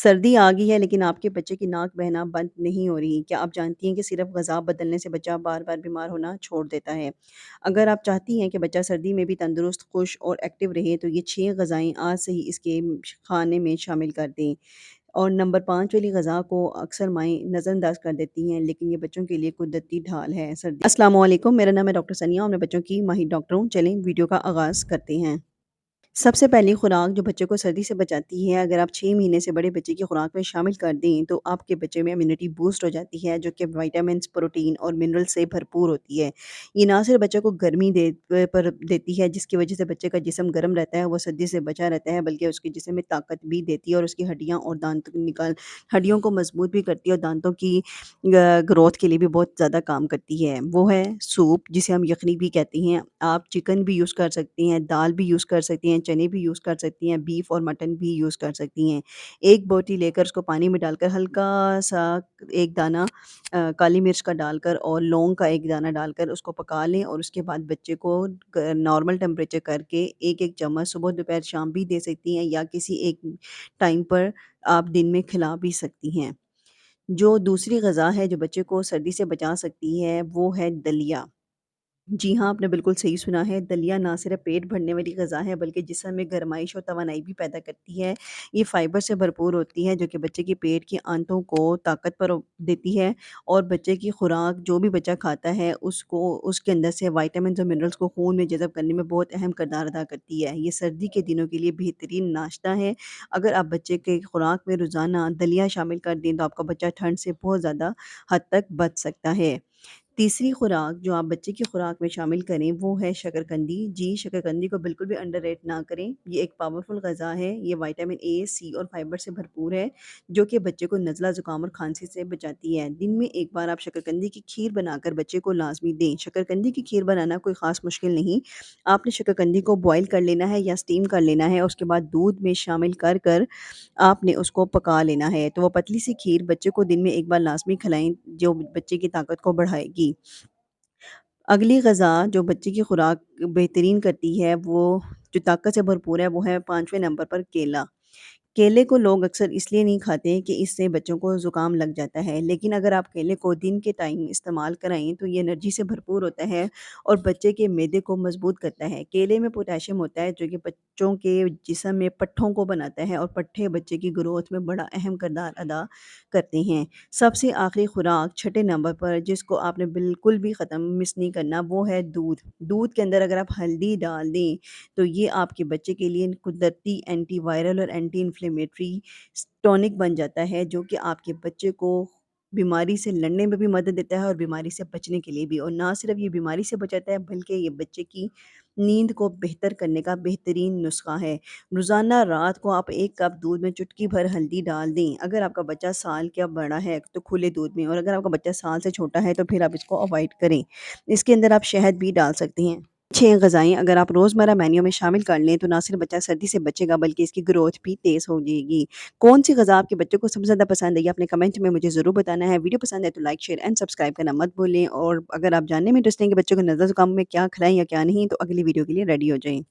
سردی آ گئی ہے لیکن آپ کے بچے کی ناک بہنا بند نہیں ہو رہی۔ کیا آپ جانتی ہیں کہ صرف غذا بدلنے سے بچہ بار بار بیمار ہونا چھوڑ دیتا ہے؟ اگر آپ چاہتی ہیں کہ بچہ سردی میں بھی تندرست، خوش اور ایکٹیو رہے تو یہ 6 غذائیں آج سے ہی اس کے کھانے میں شامل کر دیں۔ اور نمبر 5 والی غذا کو اکثر مائیں نظر انداز کر دیتی ہیں، لیکن یہ بچوں کے لیے قدرتی ڈھال ہے سردی۔ السلام علیکم، میرا نام ہے ڈاکٹر ثانیہ اور میں بچوں کی ماہر ڈاکٹر ہوں۔ چلیں ویڈیو کا آغاز کرتے ہیں۔ سب سے پہلی خوراک جو بچے کو سردی سے بچاتی ہے، اگر آپ 6 مہینے سے بڑے بچے کی خوراک میں شامل کر دیں تو آپ کے بچے میں امیونٹی بوسٹ ہو جاتی ہے، جو کہ وٹامنس، پروٹین اور منرل سے بھرپور ہوتی ہے۔ یہ نہ صرف بچے کو گرمی پر دیتی ہے، جس کی وجہ سے بچے کا جسم گرم رہتا ہے، وہ سردی سے بچا رہتا ہے، بلکہ اس کے جسم میں طاقت بھی دیتی ہے اور اس کی ہڈیاں اور ہڈیوں کو مضبوط بھی کرتی ہے اور دانتوں کی گروتھ کے لیے بھی بہت زیادہ کام کرتی ہے۔ وہ ہے سوپ، جسے ہم یخنی بھی کہتے ہیں۔ آپ چکن بھی یوز کر سکتی ہیں، دال بھی یوز کر سکتی ہیں، چنے بھی یوز کر سکتی ہیں، بیف اور مٹن بھی یوز کر سکتی ہیں۔ ایک بوٹی لے کر اس کو پانی میں ڈال کر ہلکا سا ایک دانہ کالی مرچ کا ڈال کر اور لونگ کا ایک دانہ ڈال کر اس کو پکا لیں، اور اس کے بعد بچے کو نارمل ٹیمپریچر کر کے ایک ایک چمچ صبح دوپہر شام بھی دے سکتی ہیں، یا کسی ایک ٹائم پر آپ دن میں کھلا بھی سکتی ہیں۔ جو دوسری غذا ہے جو بچے کو سردی سے بچا سکتی ہے، وہ ہے دلیا۔ جی ہاں، آپ نے بالکل صحیح سنا ہے۔ دلیا نہ صرف پیٹ بھرنے والی غذا ہے بلکہ جسم میں گرمائش اور توانائی بھی پیدا کرتی ہے۔ یہ فائبر سے بھرپور ہوتی ہے، جو کہ بچے کے پیٹ کی آنتوں کو طاقت پر دیتی ہے، اور بچے کی خوراک جو بھی بچہ کھاتا ہے اس کے اندر سے وائٹامنز اور منرلز کو خون میں جذب کرنے میں بہت اہم کردار ادا کرتی ہے۔ یہ سردی کے دنوں کے لیے بہترین ناشتہ ہے۔ اگر آپ بچے کے خوراک میں روزانہ دلیا شامل کر دیں تو آپ کا بچہ ٹھنڈ سے بہت زیادہ حد تک بچ سکتا ہے۔ تیسری خوراک جو آپ بچے کی خوراک میں شامل کریں وہ ہے شکرکندی۔ جی، شکرکندی کو بالکل بھی انڈر ریٹ نہ کریں۔ یہ ایک پاورفل غذا ہے۔ یہ وٹامن اے، سی اور فائبر سے بھرپور ہے، جو کہ بچے کو نزلہ، زکام اور کھانسی سے بچاتی ہے۔ دن میں ایک بار آپ شکرکندی کی کھیر بنا کر بچے کو لازمی دیں۔ شکرکندی کی کھیر بنانا کوئی خاص مشکل نہیں۔ آپ نے شکرکندی کو بوائل کر لینا ہے یا اسٹیم کر لینا ہے، اس کے بعد دودھ میں شامل کر کر آپ نے اس کو پکا لینا ہے۔ تو وہ پتلی سی کھیر بچے کو دن میں ایک بار لازمی کھلائیں، جو بچے کی طاقت کو بڑھائے گی۔ اگلی غذا جو بچے کی خوراک بہترین کرتی ہے، وہ جو طاقت سے بھرپور ہے، وہ ہے 5ویں نمبر پر کیلا۔ کیلے کو لوگ اکثر اس لیے نہیں کھاتے کہ اس سے بچوں کو زکام لگ جاتا ہے، لیکن اگر آپ کیلے کو دن کے ٹائم استعمال کرائیں تو یہ انرجی سے بھرپور ہوتا ہے اور بچے کے معدے کو مضبوط کرتا ہے۔ کیلے میں پوٹاشیم ہوتا ہے، جو کہ بچوں کے جسم میں پٹھوں کو بناتا ہے، اور پٹھے بچے کی گروتھ میں بڑا اہم کردار ادا کرتے ہیں۔ سب سے آخری خوراک 6 نمبر پر، جس کو آپ نے بالکل بھی مس نہیں کرنا، وہ ہے دودھ۔ دودھ کے اندر اگر آپ ہلدی ڈال دیں تو یہ آپ کے بچے کے لیے قدرتی اینٹی وائرل اور اینٹی انفلیمیٹری ٹونک بن جاتا ہے، جو کہ آپ کے بچے کو بیماری سے لڑنے میں بھی مدد دیتا ہے اور بیماری سے بچنے کے لیے بھی۔ اور نہ صرف یہ بیماری سے بچاتا ہے بلکہ یہ بچے کی نیند کو بہتر کرنے کا بہترین نسخہ ہے۔ روزانہ رات کو آپ ایک کپ دودھ میں چٹکی بھر ہلدی ڈال دیں۔ اگر آپ کا بچہ سال کا بڑا ہے تو کھلے دودھ میں، اور اگر آپ کا بچہ سال سے چھوٹا ہے تو پھر آپ اس کو اوائڈ کریں۔ اس کے اندر آپ شہد بھی ڈال سکتی ہیں۔ 6 غذائیں اگر آپ روزمرہ مینیو میں شامل کر لیں تو نہ صرف بچہ سردی سے بچے گا بلکہ اس کی گروتھ بھی تیز ہو جائے گی۔ کون سی غذا آپ کے بچے کو سب سے زیادہ پسند ہے، یہ اپنے کمنٹ میں مجھے ضرور بتانا ہے۔ ویڈیو پسند ہے تو لائک، شیئر اینڈ سبسکرائب کرنا مت بھولیں، اور اگر آپ جاننے میں انٹرسٹنگ ہے کہ بچوں کو نزلہ زکام میں کیا کھلائیں یا کیا نہیں، تو اگلی ویڈیو کے لیے ریڈی ہو جائیں۔